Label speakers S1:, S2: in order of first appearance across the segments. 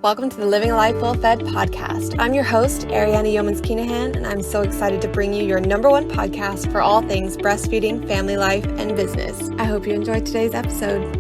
S1: Welcome to the Living a Life Well Fed podcast. I'm your host, Ariana Yeomans-Keenahan, and I'm so excited to bring you your number one podcast for all things breastfeeding, family life, and business. I hope you enjoyed today's episode.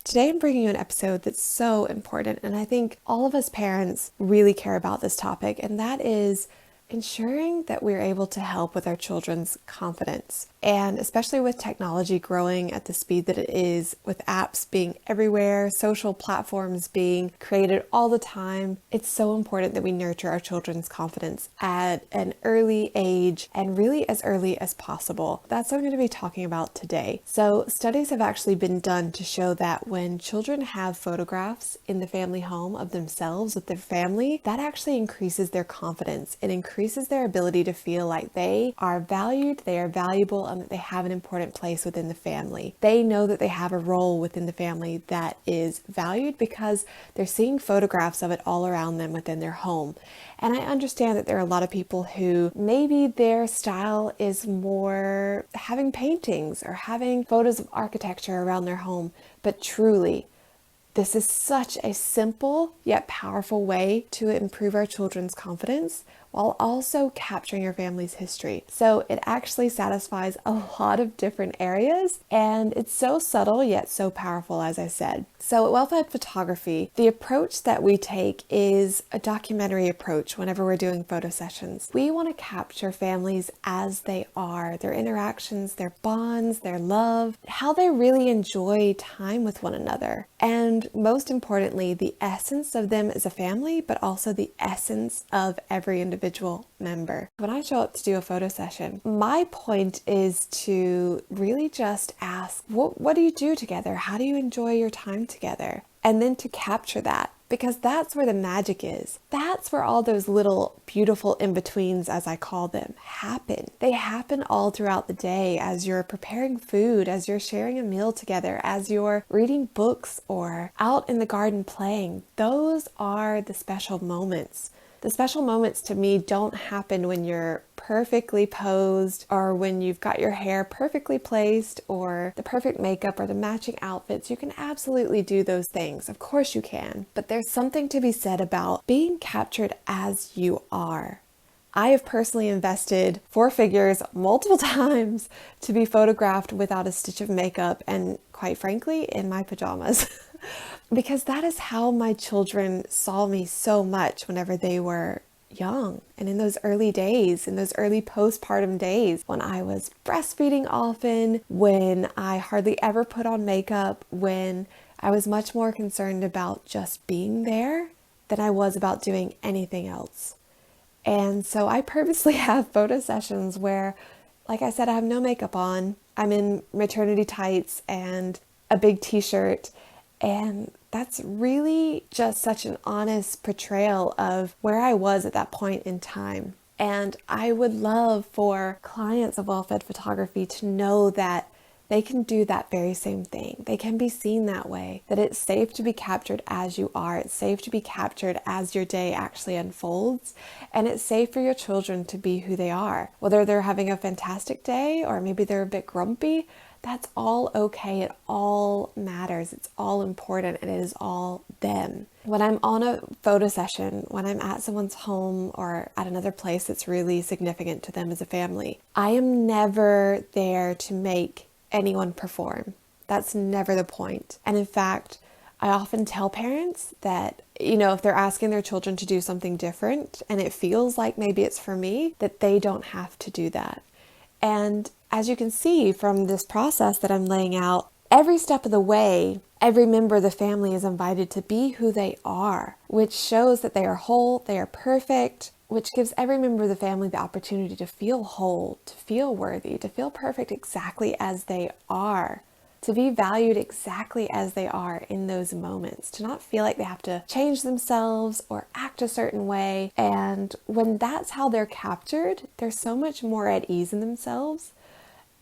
S1: Today I'm bringing you an episode that's so important, and I think all of us parents really care about this topic, and that is ensuring that we're able to help with our children's confidence. And especially with technology growing at the speed that it is, with apps being everywhere, social platforms being created all the time, it's so important that we nurture our children's confidence at an early age and really as early as possible. That's what I'm going to be talking about today. So studies have actually been done to show that when children have photographs in the family home of themselves with their family, that actually increases their confidence. It increases their ability to feel like they are valued, they are valuable, and that they have an important place within the family. They know that they have a role within the family that is valued because they're seeing photographs of it all around them within their home. And I understand that there are a lot of people who maybe their style is more having paintings or having photos of architecture around their home, but truly, this is such a simple yet powerful way to improve our children's confidence while also capturing your family's history. So it actually satisfies a lot of different areas, and it's so subtle yet so powerful, as I said. So at Well-Fed Photography, the approach that we take is a documentary approach whenever we're doing photo sessions. We want to capture families as they are, their interactions, their bonds, their love, how they really enjoy time with one another. And most importantly, the essence of them as a family, but also the essence of every individual member. When I show up to do a photo session, my point is to really just ask, what do you do together? How do you enjoy your time together? And then to capture that, because that's where the magic is. That's where all those little beautiful in-betweens, as I call them, happen. They happen all throughout the day as you're preparing food, as you're sharing a meal together, as you're reading books or out in the garden playing. Those are the special moments. The special moments to me don't happen when you're perfectly posed or when you've got your hair perfectly placed or the perfect makeup or the matching outfits. You can absolutely do those things. Of course you can. But there's something to be said about being captured as you are. I have personally invested 4 figures multiple times to be photographed without a stitch of makeup and, quite frankly, in my pajamas. Because that is how my children saw me so much whenever they were young and in those early days, in those early postpartum days when I was breastfeeding often, when I hardly ever put on makeup, when I was much more concerned about just being there than I was about doing anything else. And so I purposely have photo sessions where, like I said, I have no makeup on. I'm in maternity tights and a big t-shirt. And that's really just such an honest portrayal of where I was at that point in time. And I would love for clients of Well-Fed Photography to know that they can do that very same thing. They can be seen that way, that it's safe to be captured as you are. It's safe to be captured as your day actually unfolds. And it's safe for your children to be who they are. Whether they're having a fantastic day or maybe they're a bit grumpy, that's all okay. It all matters. It's all important, and it is all them. When I'm on a photo session, when I'm at someone's home or at another place that's really significant to them as a family, I am never there to make anyone perform. That's never the point. And in fact, I often tell parents that, if they're asking their children to do something different and it feels like maybe it's for me, that they don't have to do that. And as you can see from this process that I'm laying out, every step of the way, every member of the family is invited to be who they are, which shows that they are whole, they are perfect, which gives every member of the family the opportunity to feel whole, to feel worthy, to feel perfect exactly as they are, to be valued exactly as they are in those moments, to not feel like they have to change themselves or act a certain way. And when that's how they're captured, they're so much more at ease in themselves.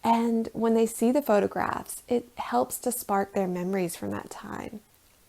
S1: And when they see the photographs, it helps to spark their memories from that time.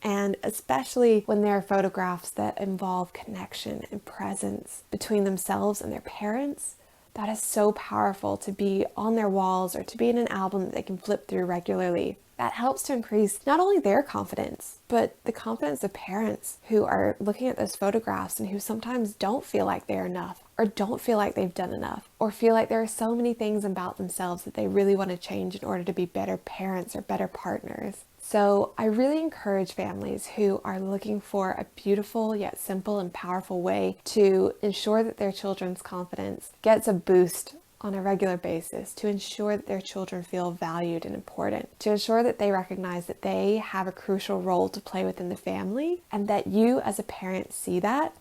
S1: And especially when there are photographs that involve connection and presence between themselves and their parents, That is so powerful to be on their walls or to be in an album that they can flip through regularly. That helps to increase not only their confidence, but the confidence of parents who are looking at those photographs and who sometimes don't feel like they're enough or don't feel like they've done enough or feel like there are so many things about themselves that they really want to change in order to be better parents or better partners. So I really encourage families who are looking for a beautiful yet simple and powerful way to ensure that their children's confidence gets a boost on a regular basis, to ensure that their children feel valued and important, to ensure that they recognize that they have a crucial role to play within the family and that you as a parent see that.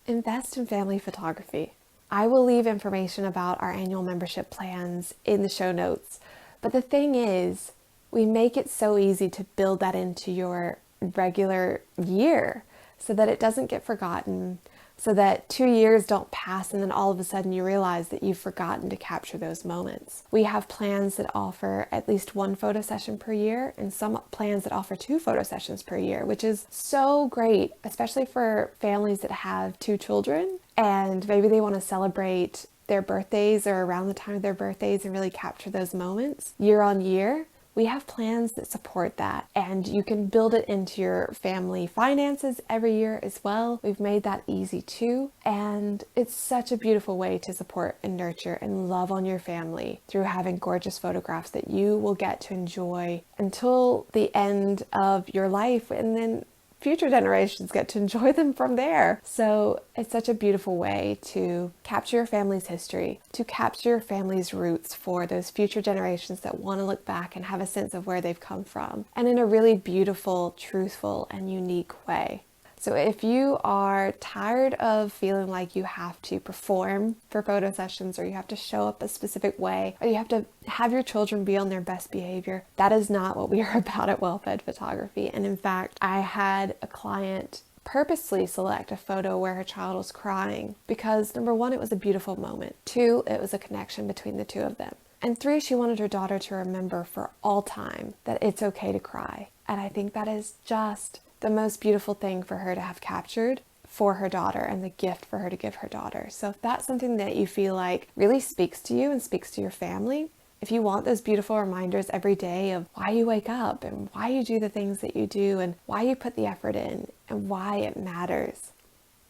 S1: Invest in family photography. I will leave information about our annual membership plans in the show notes, but the thing is, we make it so easy to build that into your regular year so that it doesn't get forgotten, so that 2 years don't pass and then all of a sudden you realize that you've forgotten to capture those moments. We have plans that offer at least 1 photo session per year and some plans that offer 2 photo sessions per year, which is so great, especially for families that have 2 children and maybe they want to celebrate their birthdays or around the time of their birthdays and really capture those moments year on year. We have plans that support that, and you can build it into your family finances every year as well. We've made that easy too, and it's such a beautiful way to support and nurture and love on your family through having gorgeous photographs that you will get to enjoy until the end of your life, and then future generations get to enjoy them from there. So it's such a beautiful way to capture your family's history, to capture your family's roots for those future generations that want to look back and have a sense of where they've come from, and in a really beautiful, truthful, and unique way. So if you are tired of feeling like you have to perform for photo sessions, or you have to show up a specific way, or you have to have your children be on their best behavior, that is not what we are about at Well-Fed Photography. And in fact, I had a client purposely select a photo where her child was crying because, number 1, it was a beautiful moment. 2, it was a connection between the 2 of them. And 3, she wanted her daughter to remember for all time that it's okay to cry. And I think that is just the most beautiful thing for her to have captured for her daughter and the gift for her to give her daughter. So if that's something that you feel like really speaks to you and speaks to your family, if you want those beautiful reminders every day of why you wake up and why you do the things that you do and why you put the effort in and why it matters,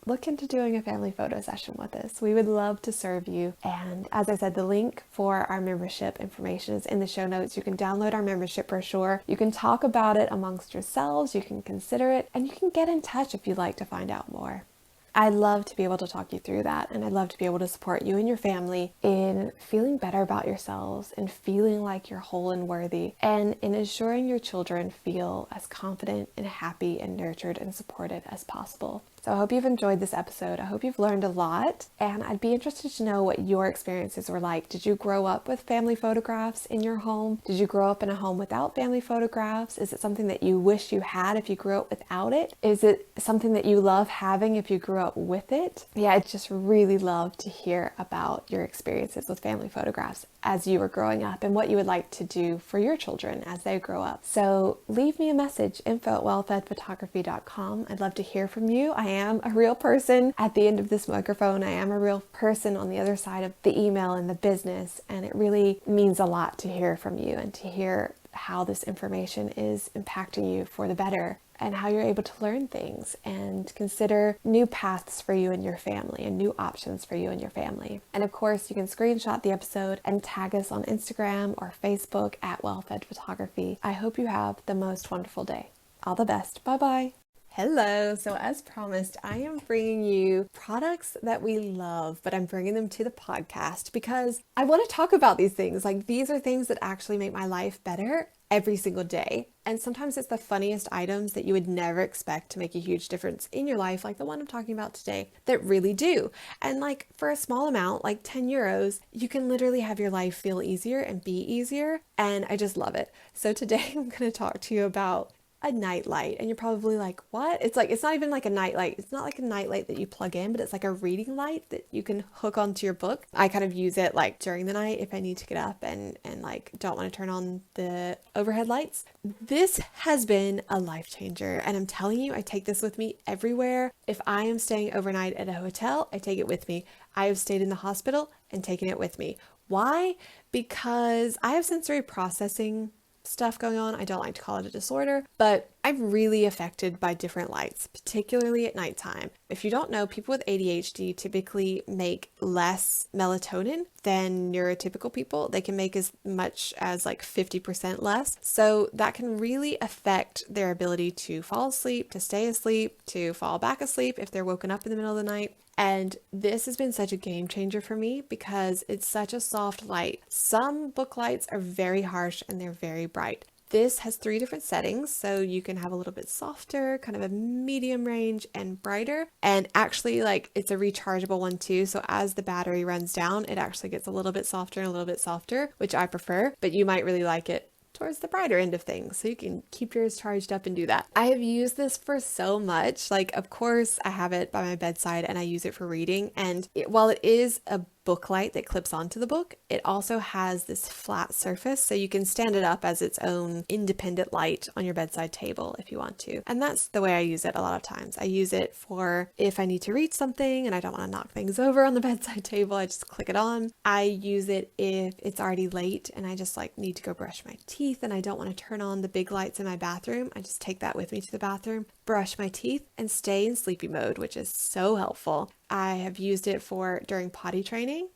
S1: look into doing a family photo session with us. We would love to serve you. And as I said, the link for our membership information is in the show notes. You can download our membership brochure. You can talk about it amongst yourselves. You can consider it, and you can get in touch if you'd like to find out more. I'd love to be able to talk you through that, and I'd love to be able to support you and your family in feeling better about yourselves and feeling like you're whole and worthy, and in ensuring your children feel as confident and happy and nurtured and supported as possible. So I hope you've enjoyed this episode. I hope you've learned a lot, and I'd be interested to know what your experiences were like. Did you grow up with family photographs in your home? Did you grow up in a home without family photographs? Is it something that you wish you had if you grew up without it? Is it something that you love having if you grew up with it? Yeah, I'd just really love to hear about your experiences with family photographs as you were growing up and what you would like to do for your children as they grow up. So leave me a message, info@wellfedphotography.com. I'd love to hear from you. I am a real person at the end of this microphone. I am a real person on the other side of the email and the business, and it really means a lot to hear from you and to hear how this information is impacting you for the better, and how you're able to learn things and consider new paths for you and your family and new options for you and your family. And of course, you can screenshot the episode and tag us on Instagram or Facebook at Well-Fed Photography. I hope you have the most wonderful day. All the best. Bye-bye. Hello. So as promised, I am bringing you products that we love, but I'm bringing them to the podcast because I want to talk about these things. Like, these are things that actually make my life better every single day. And sometimes it's the funniest items that you would never expect to make a huge difference in your life, like the one I'm talking about today, that really do. And like, for a small amount, like 10 euros, you can literally have your life feel easier and be easier. And I just love it. So today I'm going to talk to you about a night light. And you're probably like, what? It's like, it's not even like a night light. It's not like a night light that you plug in, but it's like a reading light that you can hook onto your book. I kind of use it like during the night if I need to get up and like don't want to turn on the overhead lights. This has been a life changer. And I'm telling you, I take this with me everywhere. If I am staying overnight at a hotel, I take it with me. I have stayed in the hospital and taken it with me. Why? Because I have sensory processing stuff going on. I don't like to call it a disorder, but I'm really affected by different lights, particularly at nighttime. If you don't know, people with ADHD typically make less melatonin than neurotypical people. They can make as much as like 50% less. So that can really affect their ability to fall asleep, to stay asleep, to fall back asleep if they're woken up in the middle of the night. And this has been such a game changer for me because it's such a soft light. Some book lights are very harsh and they're very bright. This has 3 different settings, so you can have a little bit softer, kind of a medium range, and brighter. And actually, like, it's a rechargeable one too, so as the battery runs down, it actually gets a little bit softer and a little bit softer, which I prefer, but you might really like it towards the brighter end of things, so you can keep yours charged up and do that. I have used this for so much. Like, of course, I have it by my bedside and I use it for reading, and while it is a book light that clips onto the book, it also has this flat surface, so you can stand it up as its own independent light on your bedside table if you want to. And that's the way I use it a lot of times. I use it for if I need to read something and I don't want to knock things over on the bedside table, I just click it on. I use it if it's already late and I just like need to go brush my teeth and I don't want to turn on the big lights in my bathroom. I just take that with me to the bathroom, brush my teeth, and stay in sleepy mode, which is so helpful. I have used it for during potty training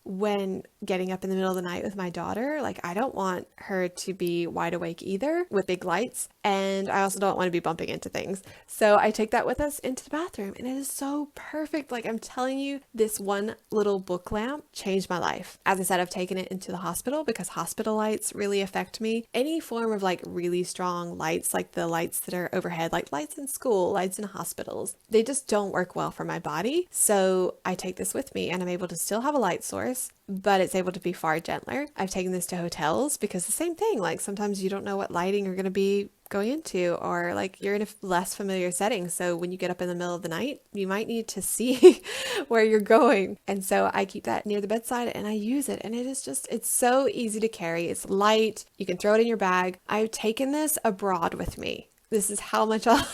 S1: when getting up in the middle of the night with my daughter. Like, I don't want her to be wide awake either with big lights, and I also don't want to be bumping into things. So I take that with us into the bathroom, and it is so perfect. Like, I'm telling you, this one little book lamp changed my life. As I said, I've taken it into the hospital because hospital lights really affect me. Any form of like really strong lights, like the lights that are overhead, like lights in school, lights in hospitals, they just don't work well for my body. So I take this with me and I'm able to still have a light source, but it's able to be far gentler. I've taken this to hotels because the same thing, like sometimes you don't know what lighting you're going to be going into, or like you're in a less familiar setting. So when you get up in the middle of the night, you might need to see where you're going. And so I keep that near the bedside and I use it. And it is just, it's so easy to carry. It's light. You can throw it in your bag. I've taken this abroad with me. This is how much I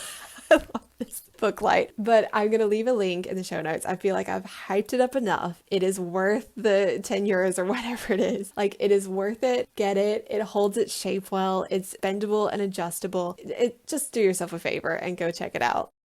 S1: love this book light, but I'm going to leave a link in the show notes. I feel like I've hyped it up enough. It is worth the 10 euros or whatever it is. Like, it is worth it. Get it. It holds its shape well. It's bendable and adjustable. Just do yourself a favor and go check it out.